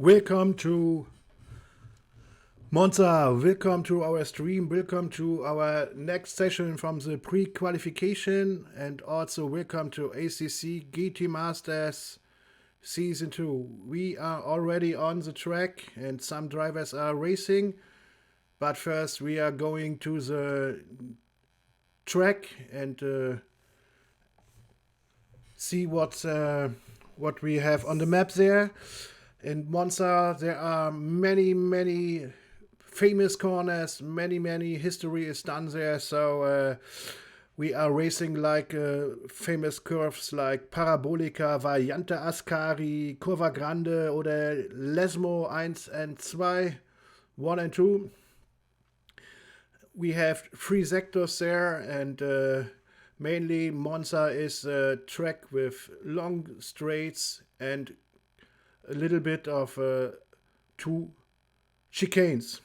Welcome to Monza. Welcome to our stream. Welcome to our next session from the pre-qualification, and also welcome to ACC GT Masters Season 2. We are already on the track and some drivers are racing, but first we are going to the track and see what we have on the map there. In Monza, there are many famous corners, many history is done there. So we are racing like famous curves like Parabolica, Variante Ascari, Curva Grande oder Lesmo 1 and 2, 1 and 2. We have 3 sectors there, and mainly Monza is a track with long straights and a little bit of 2 chicanes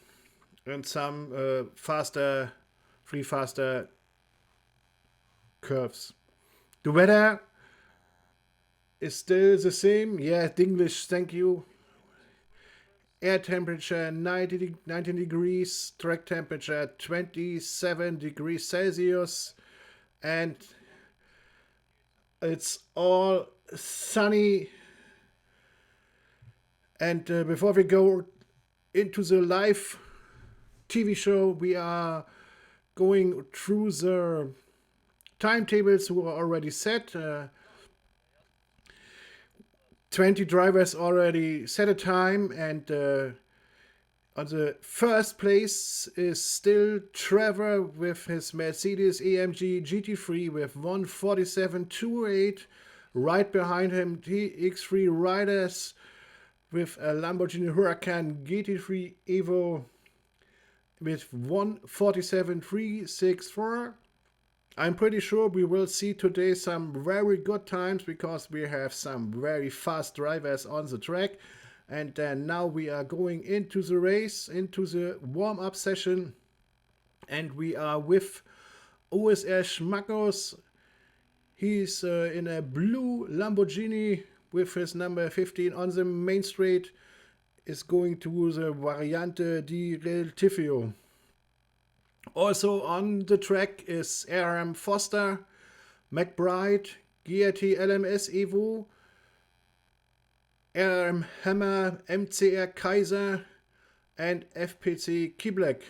and some faster curves. The weather is still the same. Yeah, English, thank you. Air temperature 19 degrees, track temperature 27 degrees Celsius, and it's all sunny. And before we go into the live TV show, we are going through the timetables who are already set. 20 drivers already set a time, and on the first place is still Trevor with his Mercedes AMG GT3 with 1:47.28. Right behind him, TX3 riders with a Lamborghini Huracan GT3 Evo with 1:47.364. I'm pretty sure we will see today some very good times because we have some very fast drivers on the track. And now we are going into the race, into the warm-up session. And we are with OSR Schmackos. He's in a blue Lamborghini with his number 15 on the main straight, is going to the Variante di Reltifio. Also on the track is RM Foster, McBride, GRT LMS Evo, RM Hammer, MCR Kaiser, and FPC Kiblek.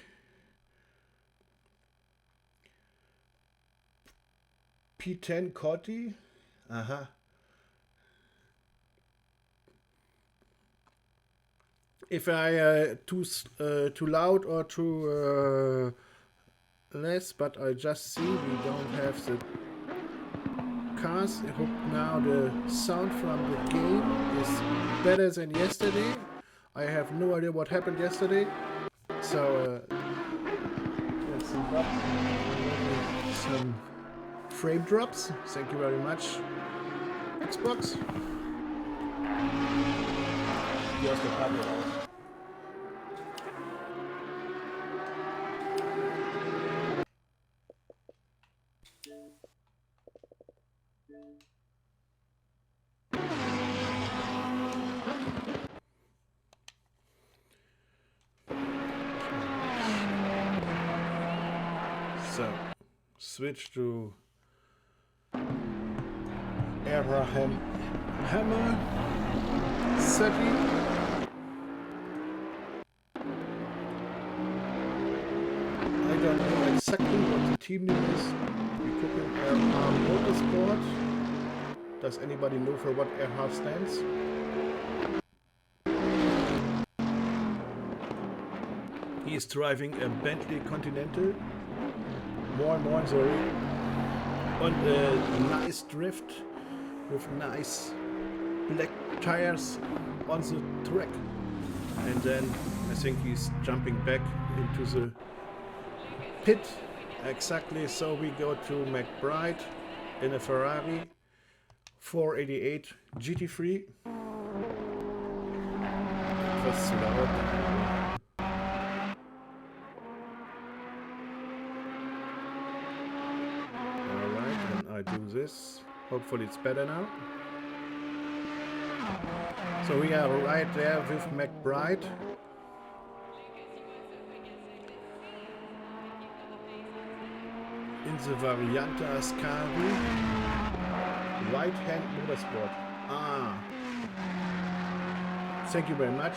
P10 Corti. Aha. If I too loud or too less, but I just see we don't have the cars. I hope now the sound from the game is better than yesterday. I have no idea what happened yesterday, so let's see. Some frame drops. Thank you very much, Xbox. Just a couple of So, switch to Abraham Hammer setting. I don't know exactly what the team name is. We're cooking RH Motorsport. Does anybody know for what RH stands? He is driving a Bentley Continental. Moin, sorry. On a nice drift with nice black tires on the track. And then I think he's jumping back into the pit. Exactly, so we go to McBride in a Ferrari 488 GT3. It was too loud. Alright, and I do this. Hopefully it's better now. So we are right there with McBride. In the Variante Ascari. Right hand motorsport. Ah. Thank you very much.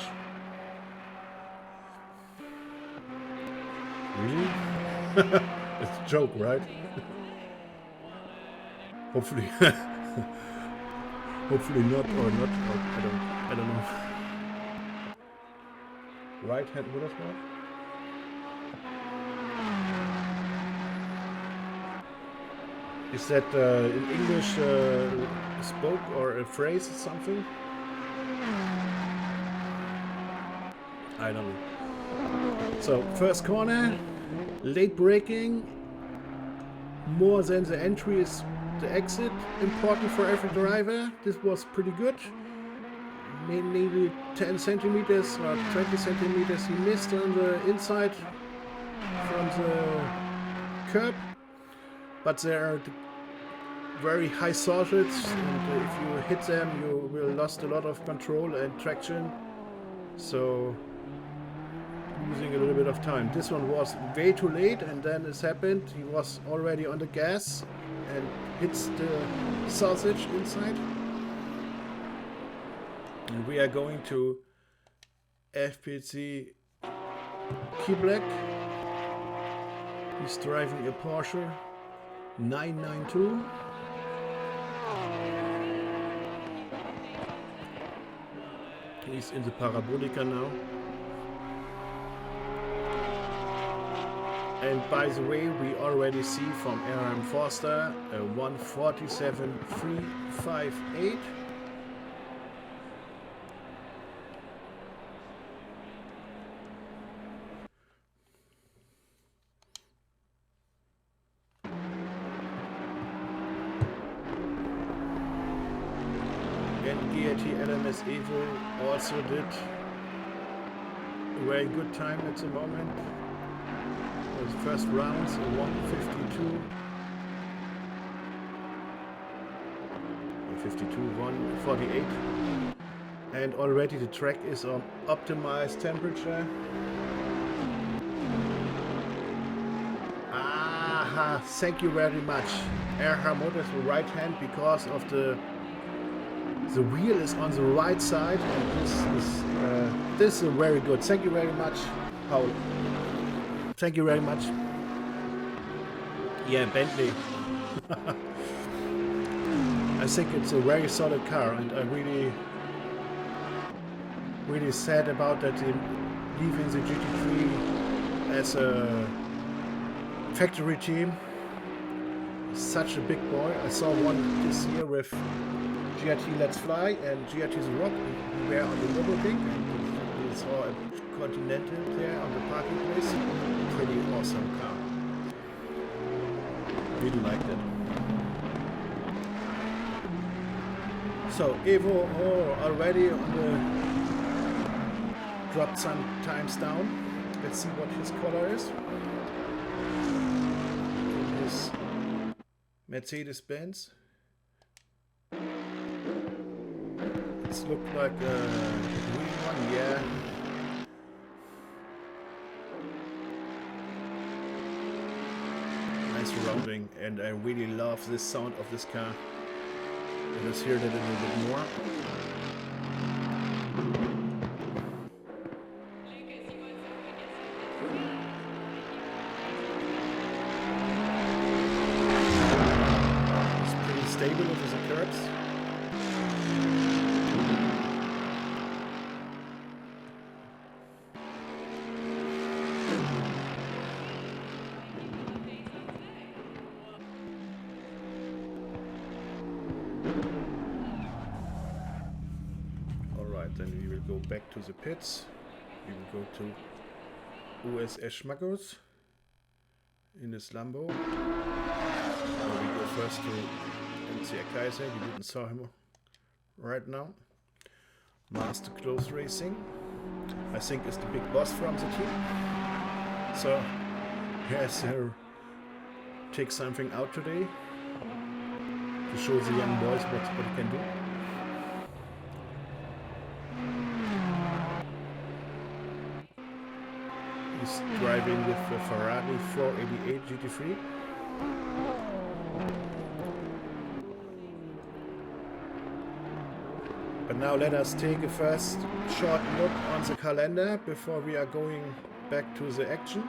Really? It's a joke, right? Hopefully. Hopefully not, or not, or I don't know. Right hand motorsport? Is that in English spoke or a phrase or something? I don't know. So first corner, late braking, more than the entry is the exit, important for every driver. This was pretty good. Maybe 10 centimeters or 20 centimeters he missed on the inside from the curb, but there are very high soffits, and if you hit them you will lost a lot of control and traction, so losing a little bit of time. This one was way too late, and then this happened. He was already on the gas and hits the sausage inside. And we are going to FPC Keyblek. He's driving a Porsche 992. He's in the Parabolica now. And by the way, we already see from RM Forster a 147.358. And GAT LMS Evo also did a very good time at the moment. The first rounds, 152, 148, and already the track is on optimized temperature. Aha, thank you very much. RH Motors right hand, because of the wheel is on the right side, and this is very good. Thank you very much, Paul. Thank you very much. Yeah, Bentley. I think it's a very solid car, and I'm really sad about that leaving the GT3 as a factory team. Such a big boy. I saw one this year with GRT Let's Fly and GRT's Rock. We were on the Nürburgring, and we saw a Continental there on the parking place. Pretty awesome car. Really liked it. So Evo already on the dropped some times down. Let's see what his color is. In his Mercedes-Benz. It's looked like a green one, yeah. Nice surrounding, and I really love this sound of this car. Let's hear that a little bit more. It's pretty stable with the curbs. Then we will go back to the pits. We will go to USS Schmackos in this Lambo. We go first to MC Kaiser. We didn't saw him right now. Master Close Racing, I think, is the big boss from the team. So he has to take something out today to show the young boys what he can do. was driving with the Ferrari 488 GT3. But now let us take a first short look on the calendar before we are going back to the action.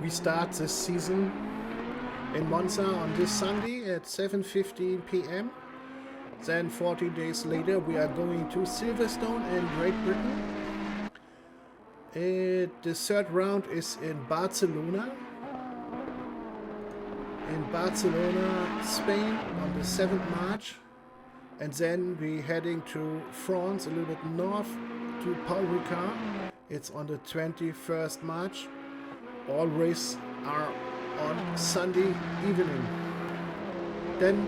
We start this season in Monza on this Sunday at 7:15 p.m. Then 14 days later we are going to Silverstone in Great Britain. The third round is in Barcelona. In Barcelona, Spain on the 7th March. And then we're heading to France, a little bit north, to Paul Ricard. It's on the 21st March. All races are on Sunday evening. Then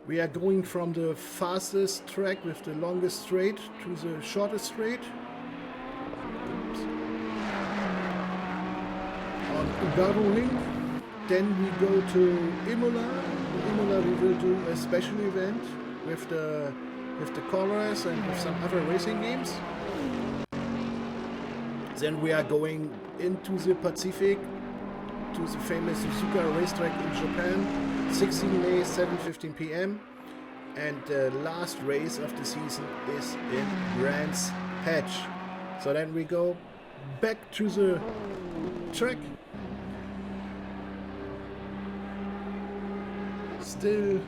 we are going from the fastest track with the longest straight to the shortest straight. Oops. On Hungaroring. Then we go to Imola. In Imola we will do a special event with the colors and with some other racing games. Then we are going into the Pacific to the famous Suzuka racetrack in Japan, 16 May, 7:15 p.m. And the last race of the season is in Brands Hatch. So then we go back to the track. Still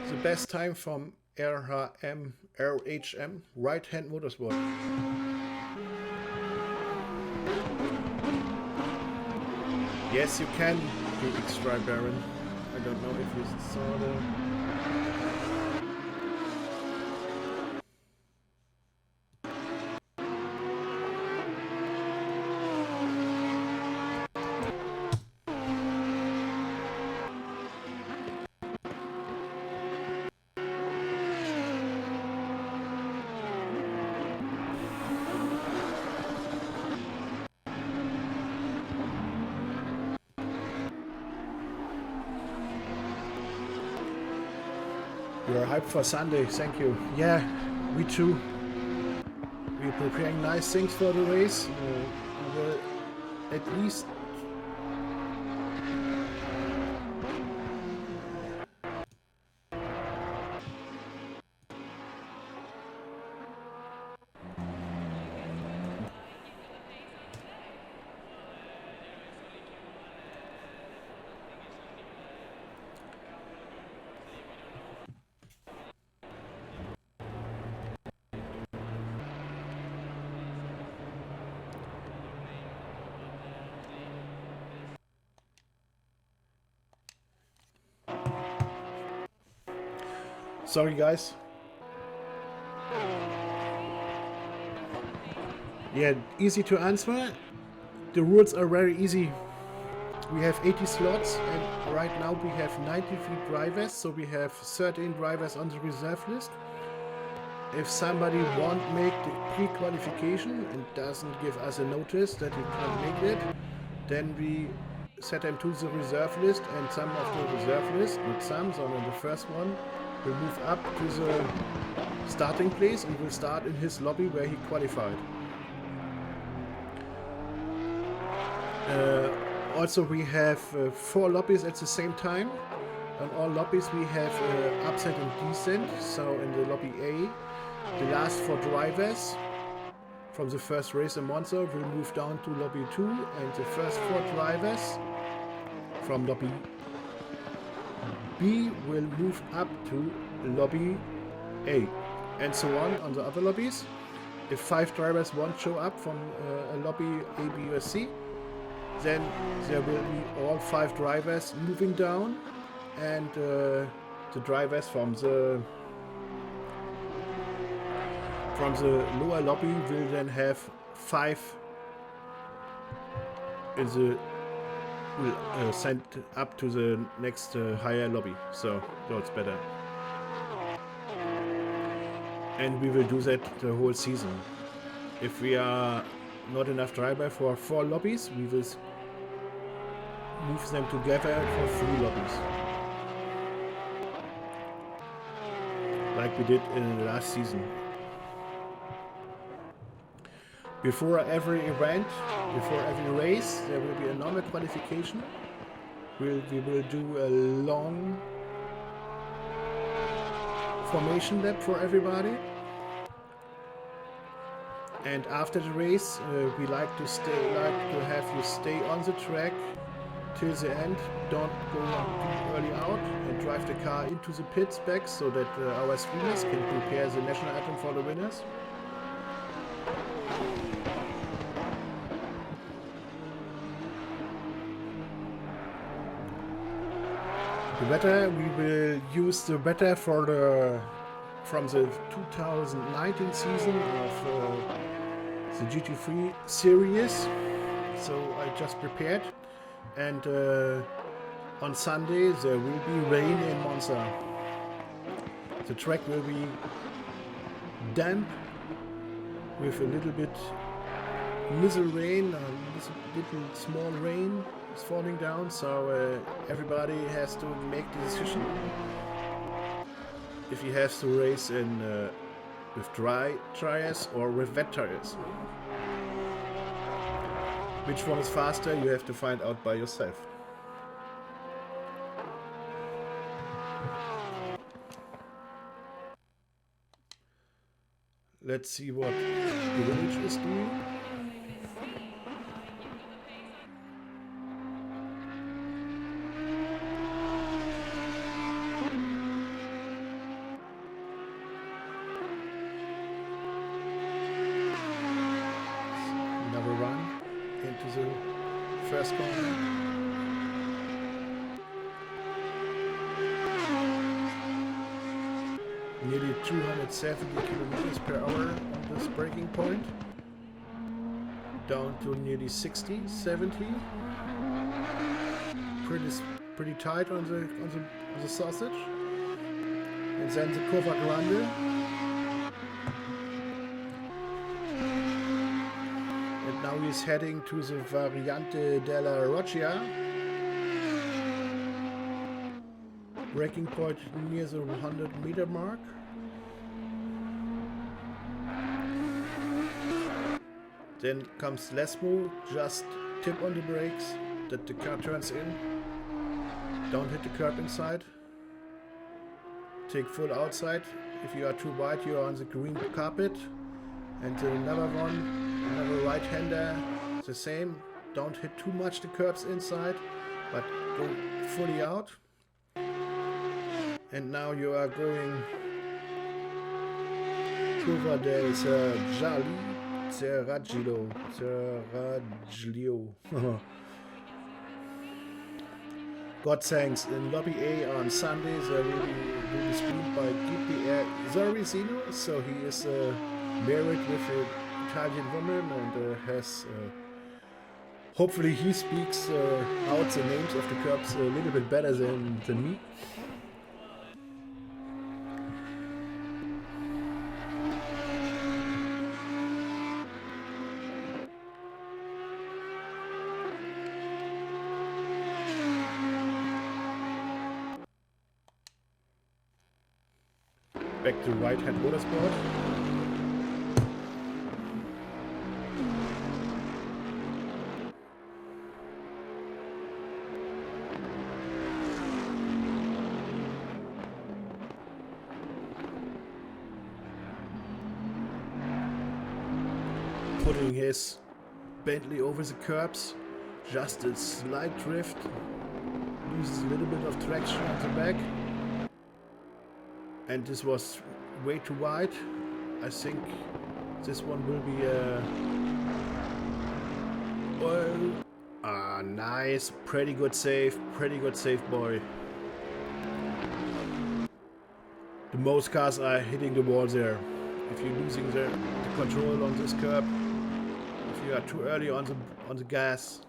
the best time from RHM, Right Hand Motorsport. Yes, you can do X-Drive, Baron. I don't know if you saw the... You're hyped for Sunday, thank you. Yeah, we too. We're preparing nice things for the race. We will at least... Sorry guys. Yeah, easy to answer. The rules are very easy. We have 80 slots and right now we have 93 drivers, so we have 13 drivers on the reserve list. If somebody won't make the pre-qualification and doesn't give us a notice that he can't make it, then we set him to the reserve list, and some of the reserve list, not some, sondern the first one, will move up to the starting place and will start in his lobby where he qualified. Also we have 4 lobbies at the same time. On all lobbies we have upset and descent. So in the lobby A, the last 4 drivers from the first race in Monza will move down to lobby 2, and the first 4 drivers from lobby B will move up to lobby A, and so on the other lobbies. If 5 drivers won't show up from a lobby A, B or C, then there will be all 5 drivers moving down, and the drivers from the lower lobby will then have 5 in the will send up to the next higher lobby, so it's better. and we will do that the whole season. If we are not enough driver for 4 lobbies, we will move them together for 3 lobbies. Like we did in the last season. Before every event, before every race, there will be a normal qualification. We will do a long formation lap for everybody. And after the race, we like to have you stay on the track till the end. Don't go too early out and drive the car into the pits back so that our streamers can prepare the national anthem for the winners. The weather, we will use the weather from the 2019 season of the GT3 series. So I just prepared, and on Sunday there will be rain in Monza. The track will be damp with a little bit mizzle rain, a little small rain is falling down, so everybody has to make the decision if he has to race in with dry tires or with wet tires. Which one is faster, you have to find out by yourself. Let's see what the village is doing. Another run into the first corner. Nearly 270 kilometers per hour on this braking point, down to nearly 60, 70. Pretty tight on the sausage. And then the Curva Grande. And now he's heading to the Variante della Roccia. Braking point near the 100-meter mark. Then comes Lesmo, just tip on the brakes that the car turns in. Don't hit the curb inside. Take full outside. If you are too wide, you are on the green carpet. And another one, another right-hander, the same. Don't hit too much the curbs inside, but go fully out. And now you are going Curva del Serraglio. God thanks, in Lobby A on Sundays will be screened by GPR Zorizino, so he is married with an Italian woman and has hopefully he speaks out the names of the curbs a little bit better than me. Back to right-hand motorsport. Putting his Bentley over the curbs, just a slight drift, loses a little bit of traction at the back. And this was way too wide. I think this one will be nice, pretty good save boy. The most cars are hitting the wall there. If you're losing the control on this curb, if you are too early on the gas,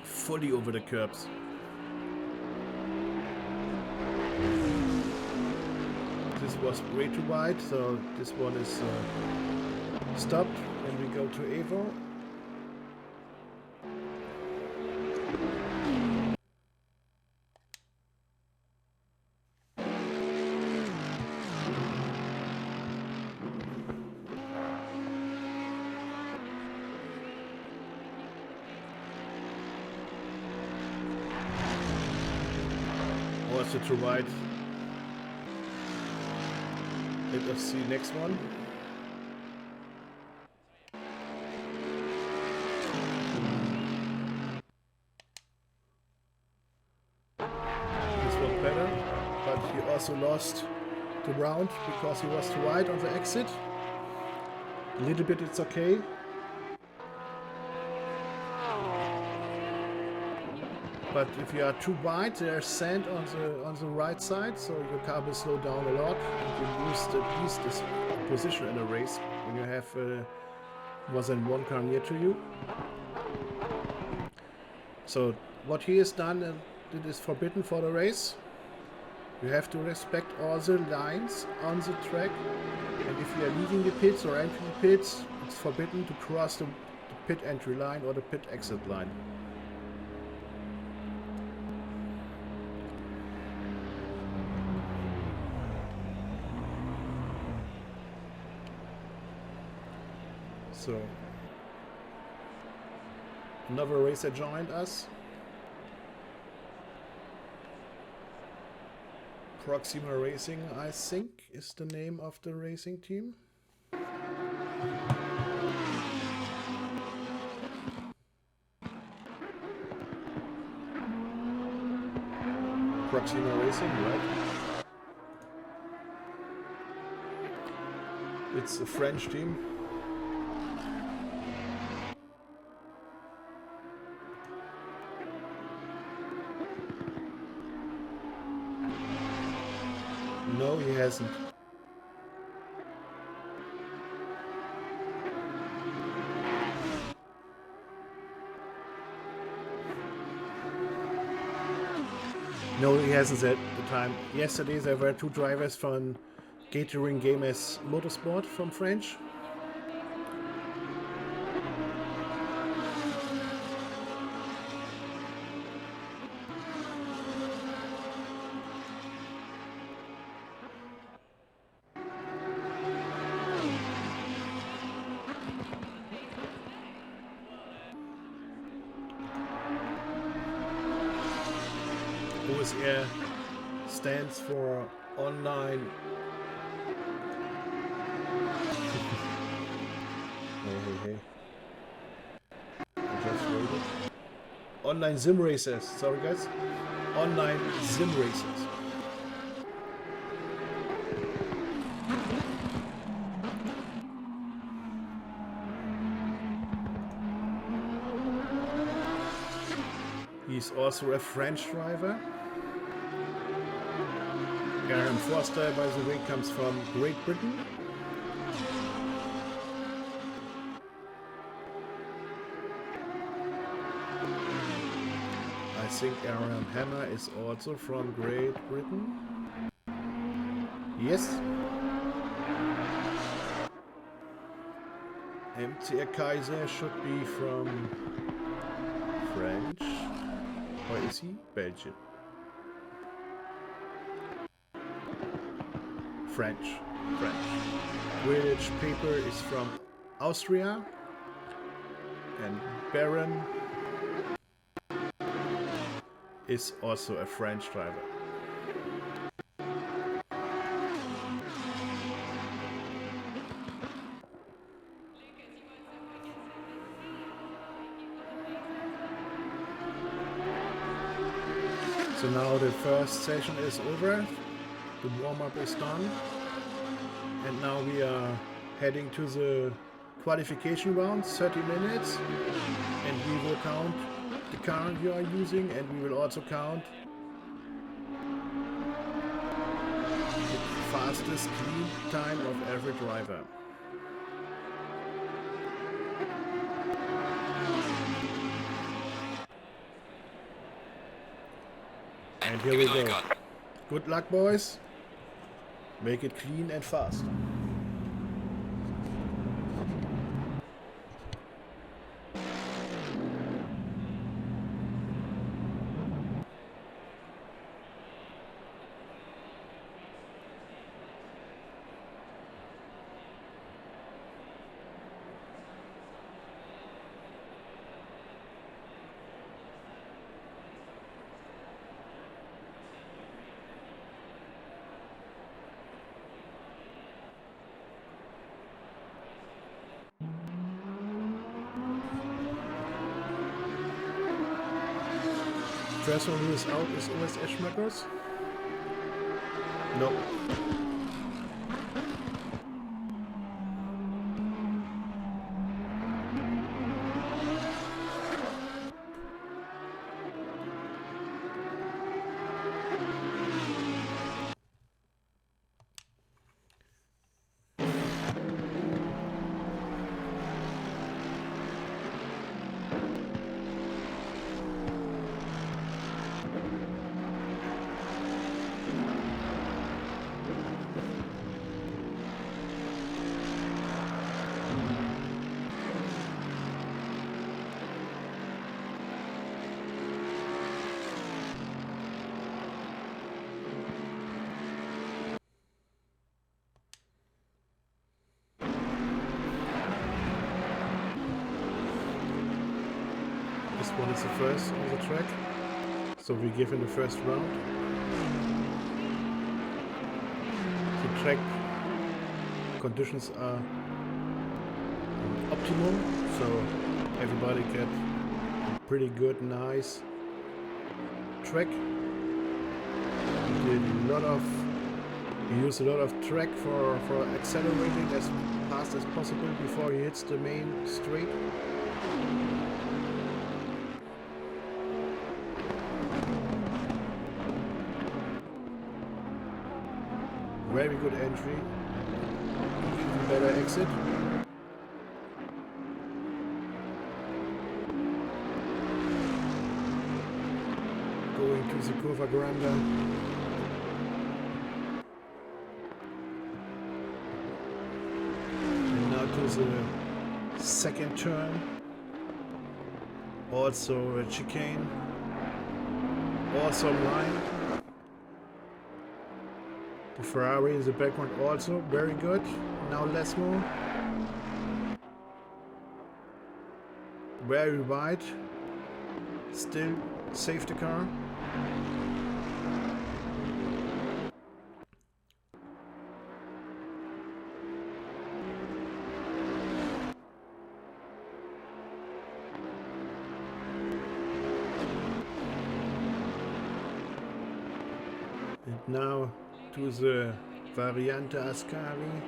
fully over the curbs. was way too wide, so this one is stopped, and we go to Evo. Also too wide. Let us see next one. This was better, but he also lost the round because he was too wide on the exit. A little bit it's okay. But if you are too wide, there's sand on the right side, so your car will slow down a lot, and you lose at least this position in a race when you have more than one car near to you. So what he has done, it is forbidden for the race. You have to respect all the lines on the track, and if you are leaving the pits or entering the pits, it's forbidden to cross the pit entry line or the pit exit line. So, another racer joined us. Proxima Racing, I think, is the name of the racing team. Proxima Racing, right? It's a French team. No, he hasn't. No, he hasn't at the time. Yesterday there were two drivers from Catering Games Motorsport from French. OSR stands for online. Hey. I just read it. Online sim racers. Sorry guys. Online sim racers. He's also a French driver. Aaron Foster, by the way, comes from Great Britain. I think Aaron Hammer is also from Great Britain. Yes. MTR Kaiser should be from French. Or is he Belgian? French. Village Paper is from Austria. And Baron is also a French driver. So now the first session is over, the warm-up is done, and now we are heading to the qualification round, 30 minutes, and we will count the car you are using, and we will also count the fastest clean time of every driver. And here we go. Good luck, boys. Make it clean and fast. First one who is out is always Edgemakers. No. This one is the first on the track, so we give him the first round. The track conditions are optimum, so everybody get a pretty good, nice track. He used a lot of track for accelerating as fast as possible before he hits the main straight. Very good entry, even better exit. Going to the Curva Grande. And now to the second turn. Also a chicane. Awesome line. The Ferrari in the background also very good. Now Lesmo. Very wide. Still safety car. And now to the Variante Ascari.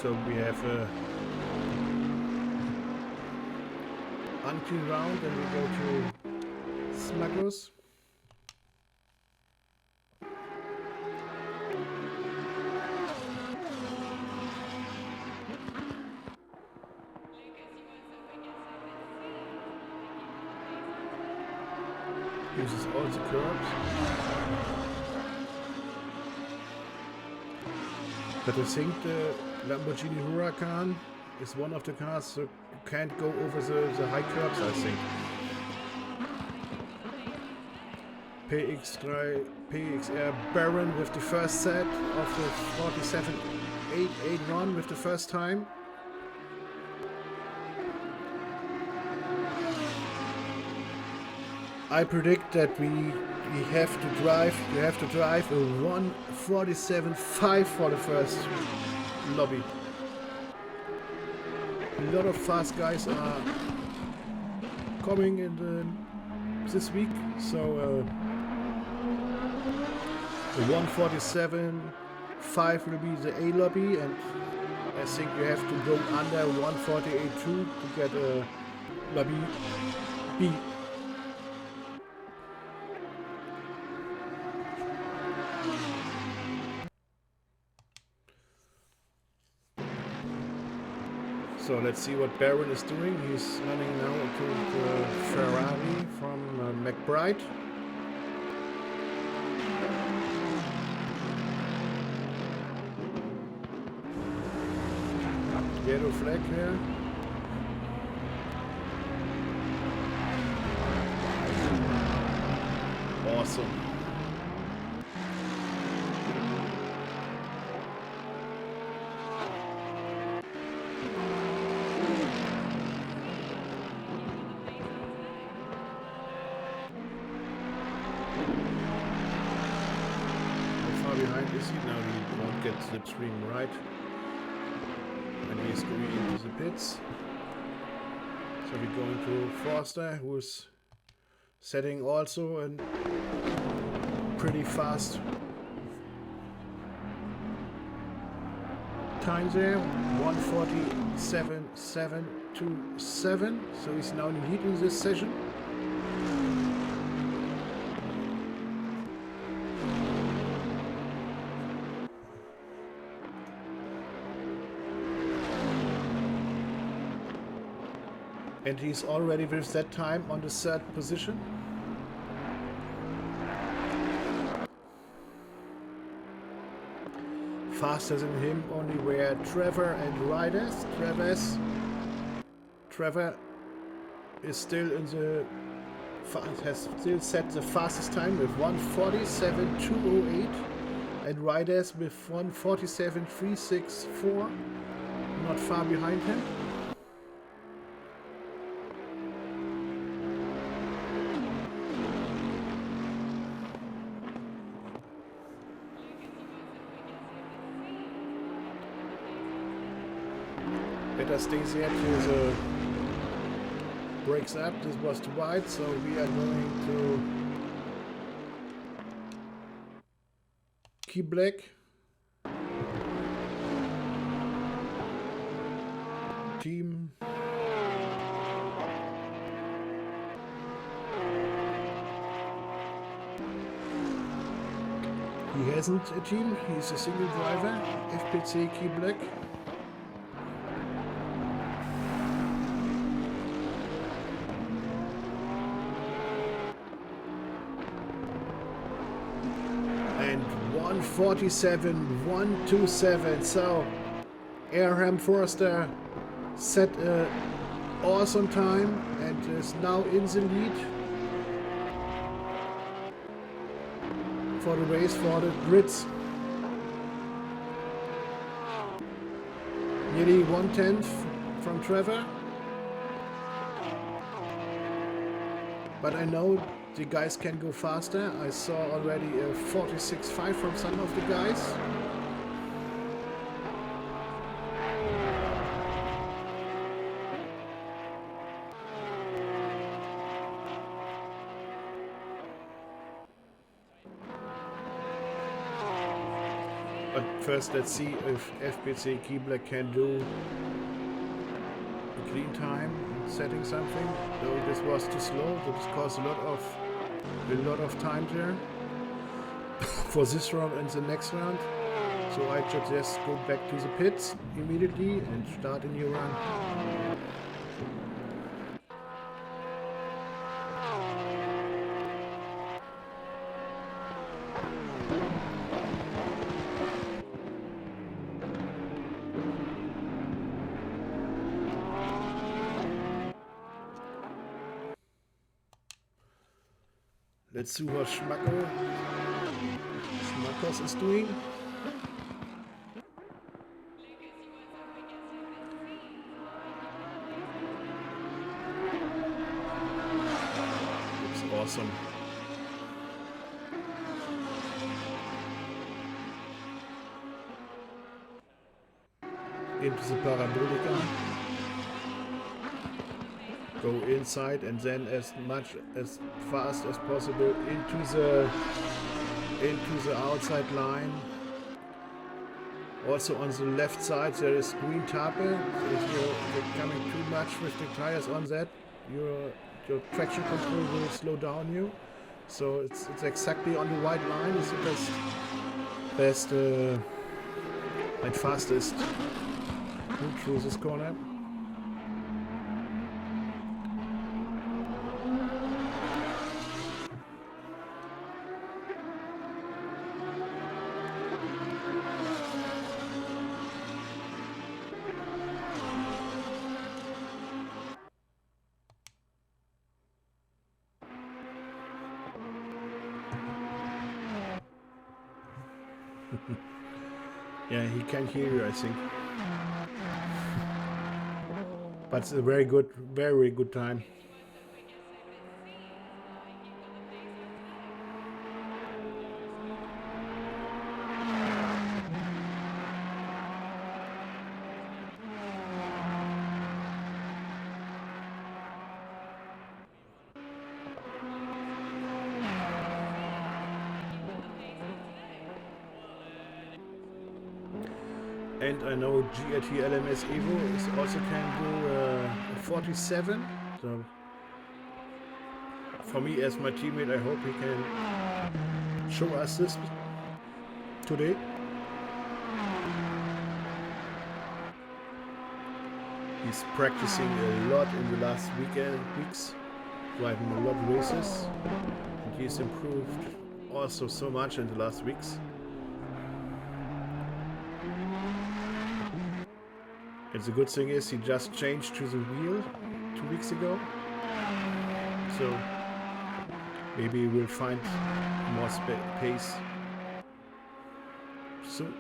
So we have a unclean round and we go to Smugglers. Uses all the curbs. But I think the Lamborghini Huracan is one of the cars so you can't go over the high curbs, I think. PXR Baron with the first set of the 47.881 with the first time. I predict that you have to drive a 1:47.5 for the first lobby. A lot of fast guys are coming in this week, so the 1:47.5 will be the A lobby, and I think you have to go under 1:48.2 to get a lobby B. So let's see what Baron is doing. He's running now to the Ferrari from McBride. Yellow flag here. Awesome. How far behind is he now? He won't get slipstream right. And he's going into the pits. So we're going to Forster, who's setting also a pretty fast time there, 1:47.727. So he's now in the lead in this session. And he's already with that time on the third position. Faster than him only were Trevor and Riders. Trevor is still in the has still set the fastest time with 1:47.208, and Riders with 1:47.364, not far behind him. Better stays here till the breaks up. This was too wide, so we are going to Key Black. Team. He hasn't a team, he's a single driver, FPC Key Black. And 1:47.127. So Abraham Forster set an awesome time and is now in the lead for the race for the grids. Nearly 1/10 from Trevor. But I know the guys can go faster. I saw already a 46.5 from some of the guys. But first let's see if FPC Key Black can do a clean time setting something. Though this was too slow, this caused a lot of time there for this round and the next round. So I should just go back to the pits immediately and start a new run. Let's see what Schmackos is doing. Looks awesome. Into the Parabolica. Go inside and then as fast as possible into the outside line. Also on the left side there is green tape. If you're coming too much with the tires on that, your traction control will slow down you. So it's exactly on the white line. It's the best and fastest route through this corner. Yeah, he can hear you, I think. But it's a very good time. And I know GAT LMS Evo is also can do 47. So for me as my teammate, I hope he can show us this today. He's practicing a lot in the last weeks, driving a lot of races, and he's improved also so much in the last weeks. And the good thing is he just changed to the wheel 2 weeks ago, so maybe we'll find more pace soon.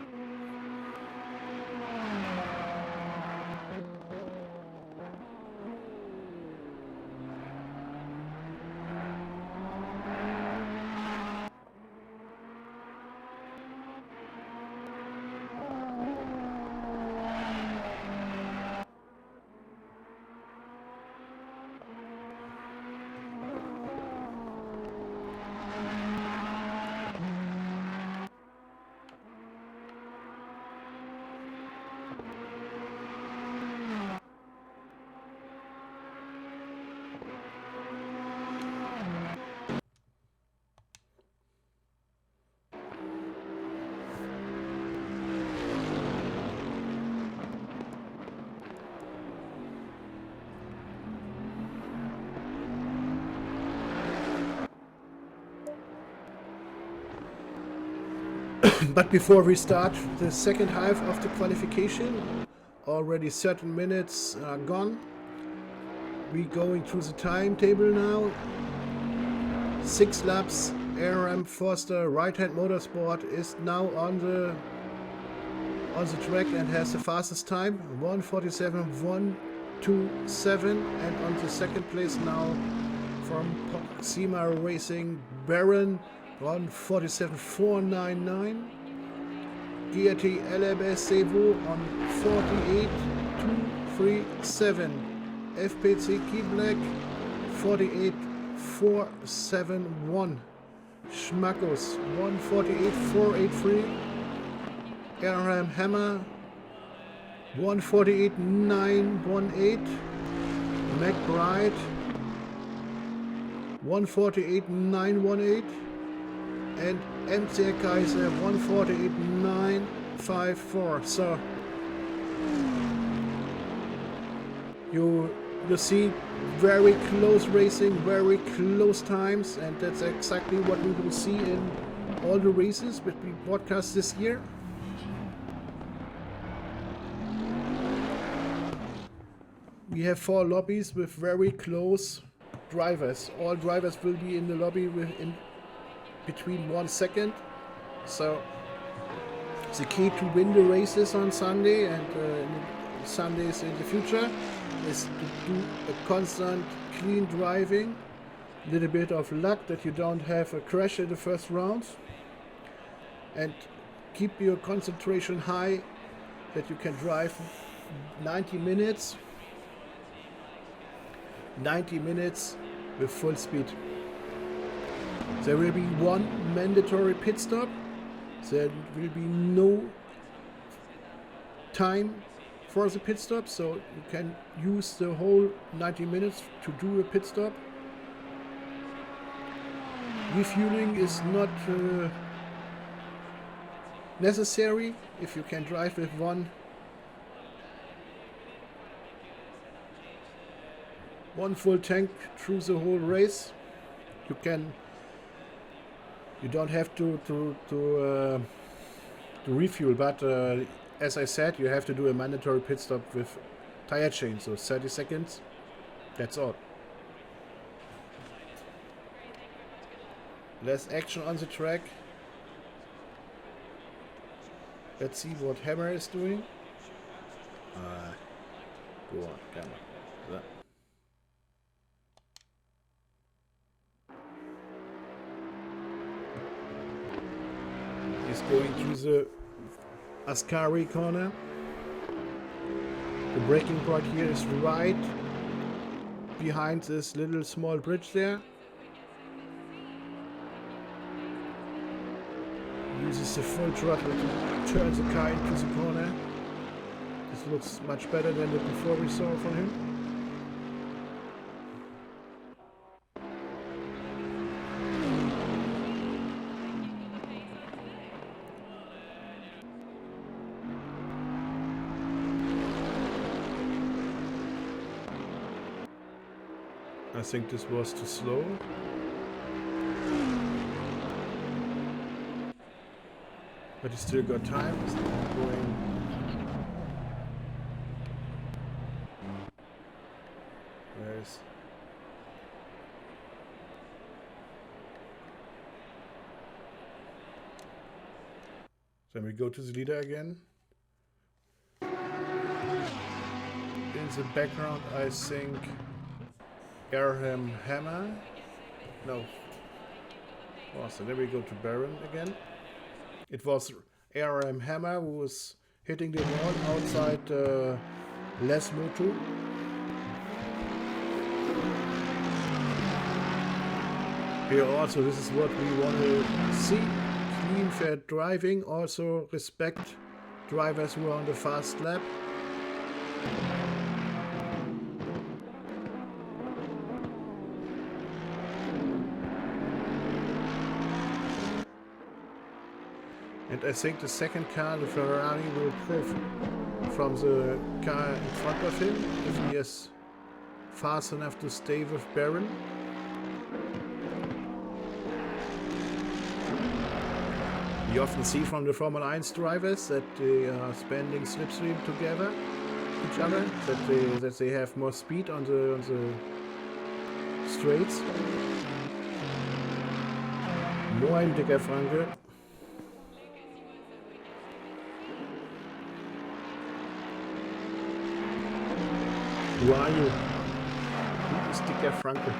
But before we start the second half of the qualification, already 13 minutes are gone. We're going through the timetable now. 6 laps. ARM Forster Right-Hand Motorsport is now on the track and has the fastest time, 1:47.127, and on the second place now from Proxima Racing Baron, 1:47.499. GAT LMS Sevo on 48.237. FPC Key Black 48.471. Schmackos 1:48.483. Aram Hammer 1:48.918. McBride 1:48.918. and MC Kaiser 1:48.954. So you see very close racing, very close times, and that's exactly what we will see in all the races that we broadcast this year. We have 4 lobbies with very close drivers. All drivers will be in the lobby within between 1 second. So the key to win the races on Sunday and Sundays in the future is to do a constant clean driving, a little bit of luck that you don't have a crash in the first round, and keep your concentration high that you can drive 90 minutes with full speed. There will be 1 mandatory pit stop. There will be no time for the pit stop, so you can use the whole 90 minutes to do a pit stop. Refueling is not necessary if you can drive with one full tank through the whole race. You don't have to refuel, but as I said, you have to do a mandatory pit stop with tire change, so 30 seconds. That's all. Less action on the track. Let's see what Hammer is doing. Go on, come on. So. He's going through the Ascari corner. The braking point here is right behind this little small bridge there. Uses the full throttle to turn the car into the corner. This looks much better than the before we saw from him. I think this was too slow. But he still got time. He's going. Where's. Then we go to the leader again. In the background, I think. Abraham Hammer. No. Oh, so then we go to Baron again. It was Abraham Hammer who was hitting the wall outside Les Motu. Here also, this is what we want to see. Clean, fair driving. Also respect drivers who are on the fast lap. And I think the second car, the Ferrari, will prove from the car in front of him if he is fast enough to stay with Baron. You often see from the Formula 1 drivers that they are spending slipstream together, each other, that they have more speed on the straights. Moin, dicker Franke. Who are you? Who is dicker Franke?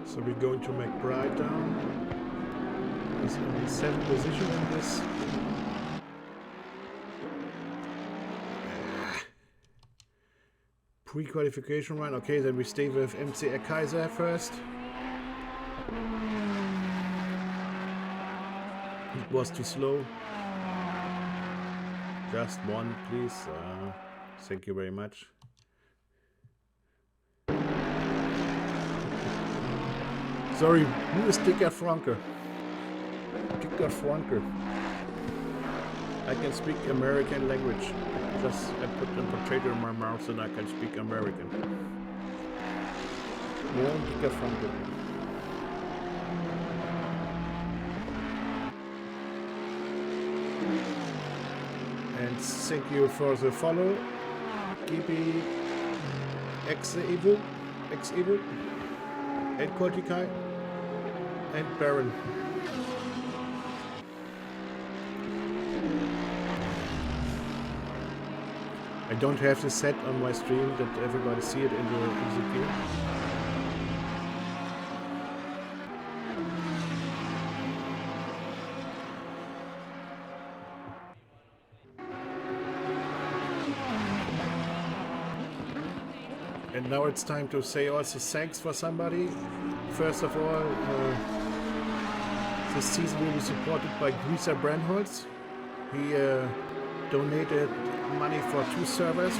So we're going to McBride down. He's in the 7th position in this. Pre-qualification run. Okay, then we stay with MC Kaiser first. It was too slow. Just one, please. Thank you very much. Sorry, who is Dicker Franke? Dicker Franke. I can speak American language. Just I put a potato in my mouth and I can speak American. No, Dicker Franke. And thank you for the follow. Gibi Ex-Evo, and Kortikai. And Baron. I don't have this set on my stream that everybody see it in the game. And now it's time to say also thanks for somebody. First of all, this season will be supported by Grisa Brandholz. He donated money for 2 servers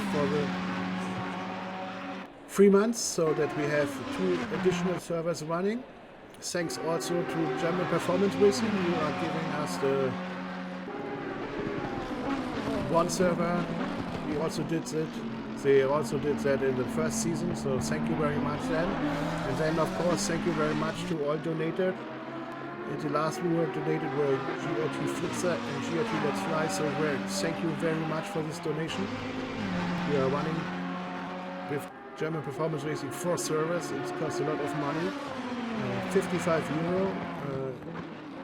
3 months, so that we have 2 additional servers running. Thanks also to German Performance Racing, who are giving us the 1 server. We also did that. They also did that in the first season, so thank you very much then. And then of course thank you very much to all donated. The last we were donated were GRT Flitzer and GRT Let's Fly, so thank you very much for this donation. We are running with German Performance Racing 4 servers. It costs a lot of money, €55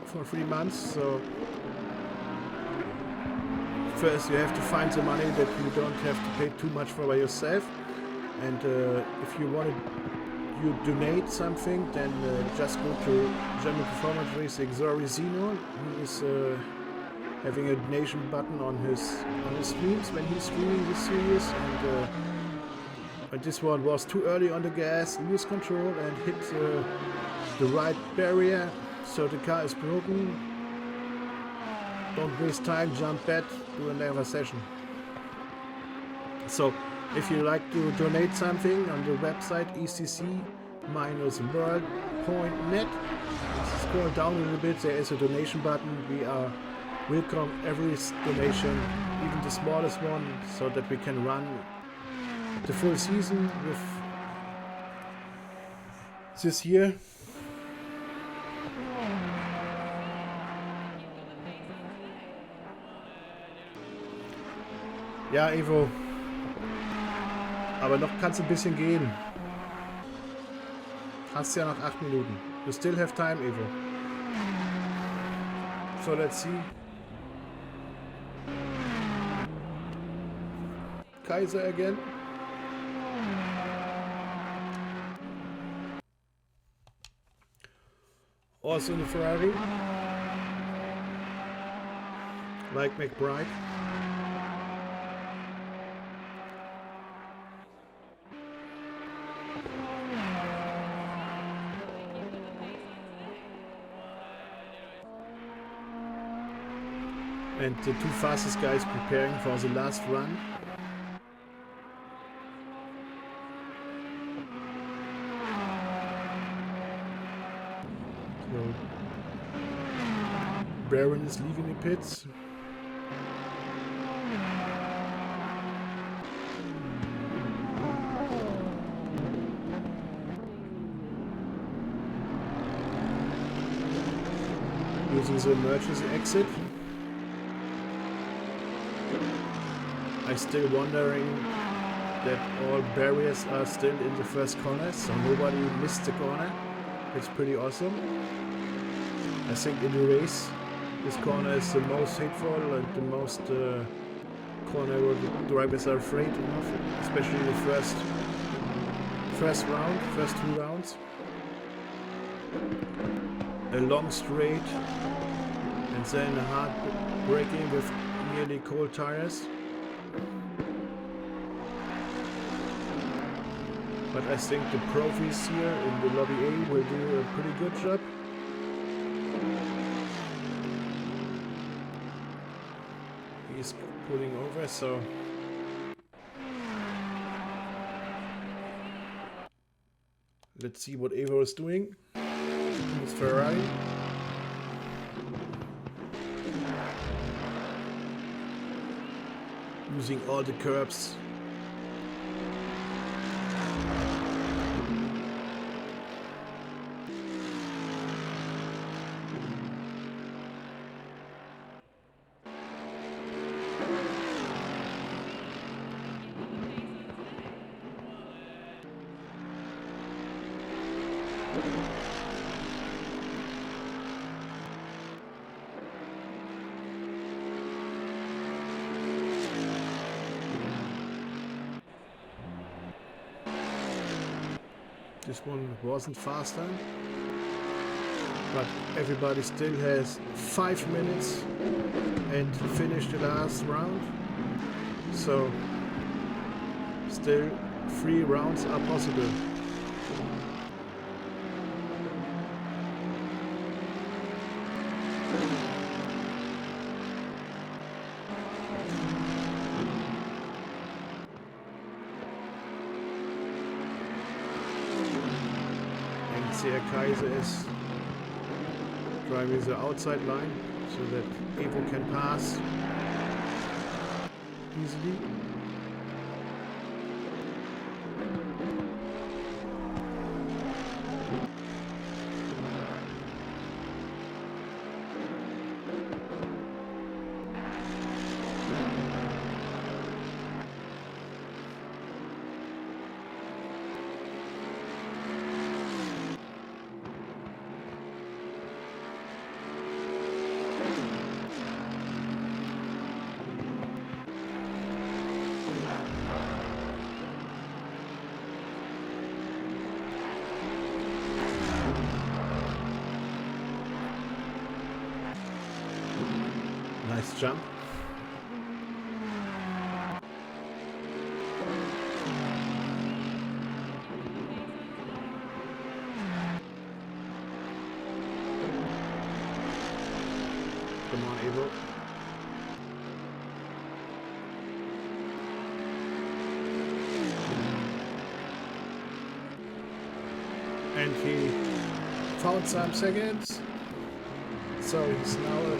for 3 months. So first you have to find the money that you don't have to pay too much for by yourself, and if you want to donate something, then just go to German Performance Racing Zorizino. He is having a donation button on his streams when he's streaming this series, and this one was too early on the gas, lose control and hit the right barrier, so the car is broken. Don't waste time, jump back, do another session. So if you like to donate something on the website ecc-world.net, scroll down a little bit, there is a donation button. We are welcome every donation, even the smallest one, so that we can run the full season with this year. Ja, Evo. Aber noch kannst du ein bisschen gehen. Hast ja noch 8 Minuten. You still have time, Evo. So, let's see. Kaiser again. Also in the Ferrari. Like McBride. And the 2 fastest guys preparing for the last run. So Baron is leaving the pits. Using the emergency exit. I'm still wondering that all barriers are still in the first corner, so nobody missed the corner. It's pretty awesome. I think in the race, this corner is the most hateful and the most corner where the drivers are afraid of, especially the first two rounds. A long straight and then a hard braking with nearly cold tires. But I think the profis here in the Lobby A will do a pretty good job. He's pulling over, so let's see what Evo is doing. It's Ferrari. Using all the curbs. This one wasn't faster, but everybody still has 5 minutes and finish the last round. So still 3 rounds are possible. RCR Kaiser is driving the outside line so that people can pass easily. Nice jump. Come on, Evo. And he found some seconds. So he's now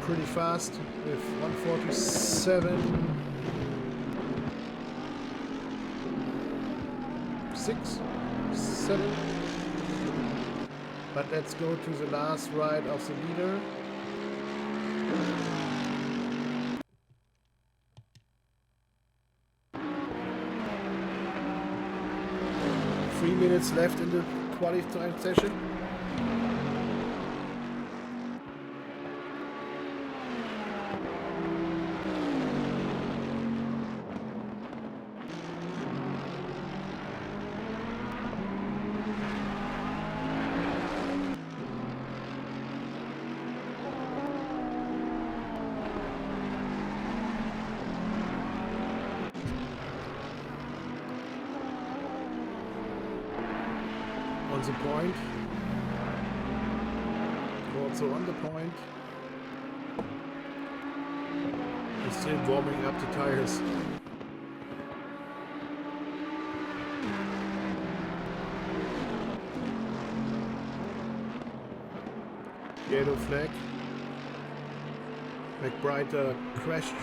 pretty fast with 147.6, 7. But let's go to the last ride of the leader. Three minutes left in the qualifying session. On the point, also on the point, and still warming up the tires. Yellow flag. McBride crashed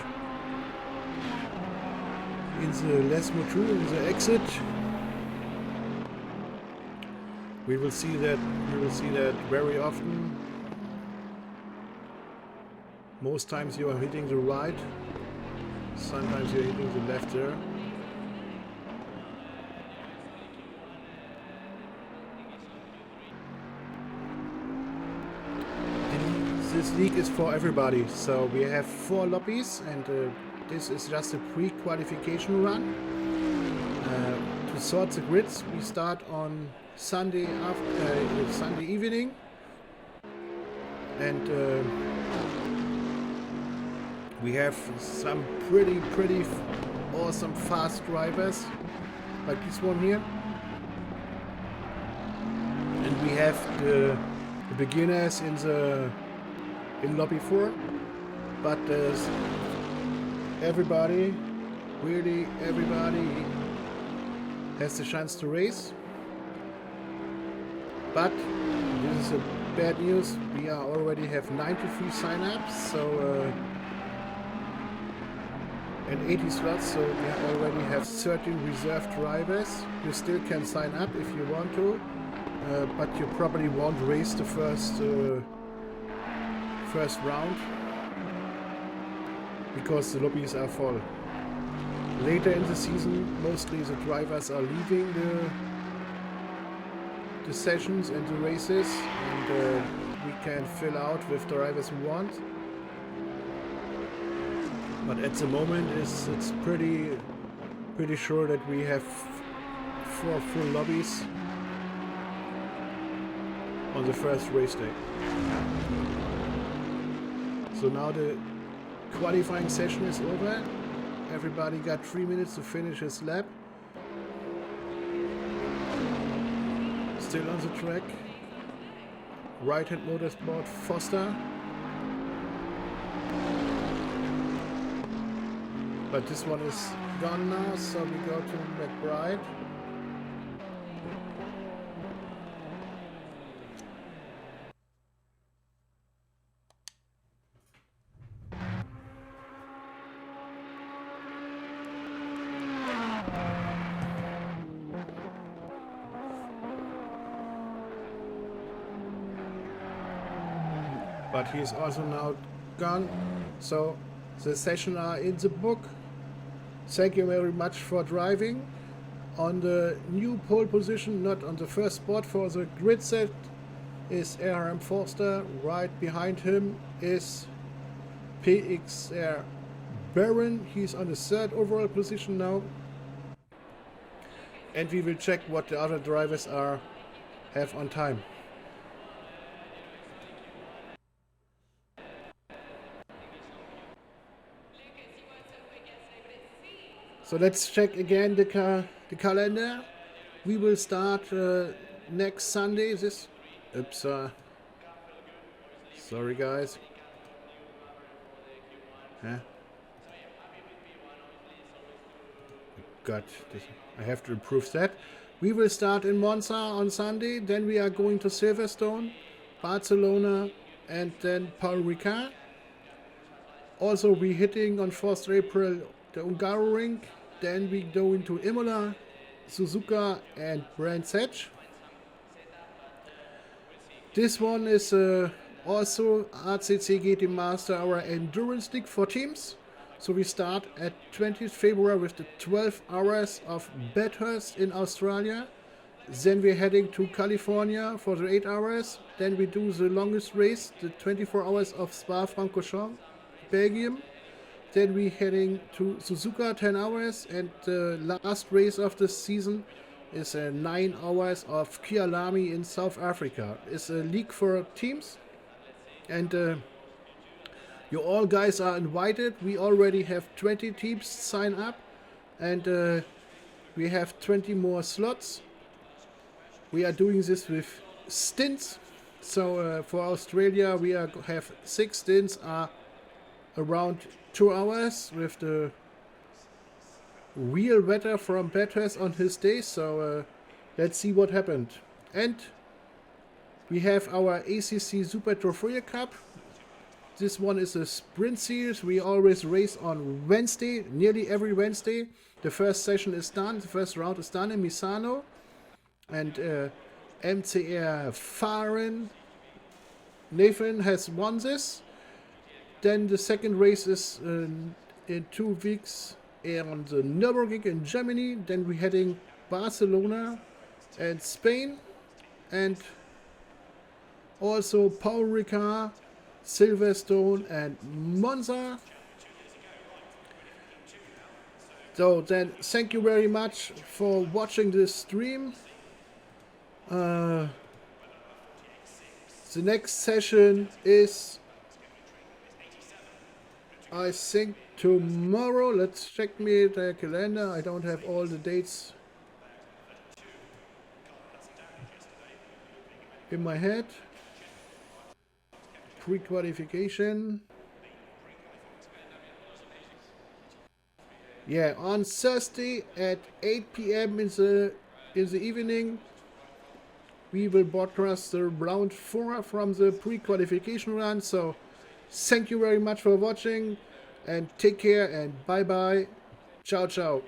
in the Les Moutru in the exit. We will see that very often. Most times you are hitting the right, sometimes you're hitting the left there. This league is for everybody, so we have 4 lobbies, and this is just a pre-qualification run. To sort the grids, we start on Sunday evening, and we have some pretty awesome fast drivers like this one here, and we have the beginners in lobby 4, but everybody has the chance to race. But this is a bad news. We already have 93 sign-ups, so and 80 slots, so we already have 13 reserved drivers. You still can sign up if you want to, but you probably won't race the first round because the lobbies are full. Later in the season, mostly the drivers are leaving the sessions and the races, and we can fill out with drivers who want. But at the moment, it's pretty sure that we have 4 full lobbies on the first race day. So now the qualifying session is over. Everybody got 3 minutes to finish his lap. Still on the track. Right hand motorsport Foster. But this one is gone now, so we go to McBride. but he's also now gone. So the session are in the book. Thank you very much for driving. On the new pole position, not on the first spot for the grid set, is Aram Forster. Right behind him is PXR Baron. He's on the third overall position now. And we will check what the other drivers have on time. So let's check again the calendar. We will start next Sunday. Sorry guys. God, I have to improve that. We will start in Monza on Sunday. Then we are going to Silverstone, Barcelona, and then Paul Ricard. Also, we hitting on 1st April the Hungaroring. Then we go into Imola, Suzuka, and Brands Hatch. This one is also ACC GT Master, our endurance league for teams. So we start at 20th February with the 12 hours of Bathurst in Australia. Then we're heading to California for the 8 hours. Then we do the longest race, the 24 hours of Spa-Francorchamps, Belgium. Then we're heading to Suzuka, 10 hours. And the last race of the season is 9 hours of Kialami in South Africa. It's a league for teams. And you all guys are invited. We already have 20 teams sign up. And we have 20 more slots. We are doing this with stints. So for Australia, we have 6 stints are around 2 hours with the real weather from Bathurst on his day. So let's see what happened. And we have our ACC Super Trophy Cup. This one is a sprint series. We always race on Wednesday, nearly every Wednesday. The first session is done. The first round is done in Misano. And MCR Fahren Nathan has won this. Then the second race is in 2 weeks on the Nürburgring in Germany. Then we're heading Barcelona and Spain. And also Paul Ricard, Silverstone and Monza. So then thank you very much for watching this stream. The next session is, I think, tomorrow. Let's check the calendar. I don't have all the dates in my head. Pre-qualification. Yeah, on Thursday at 8 p.m. in the evening, we will broadcast the round 4 from the pre-qualification run. So thank you very much for watching, and take care, and bye bye. Ciao ciao.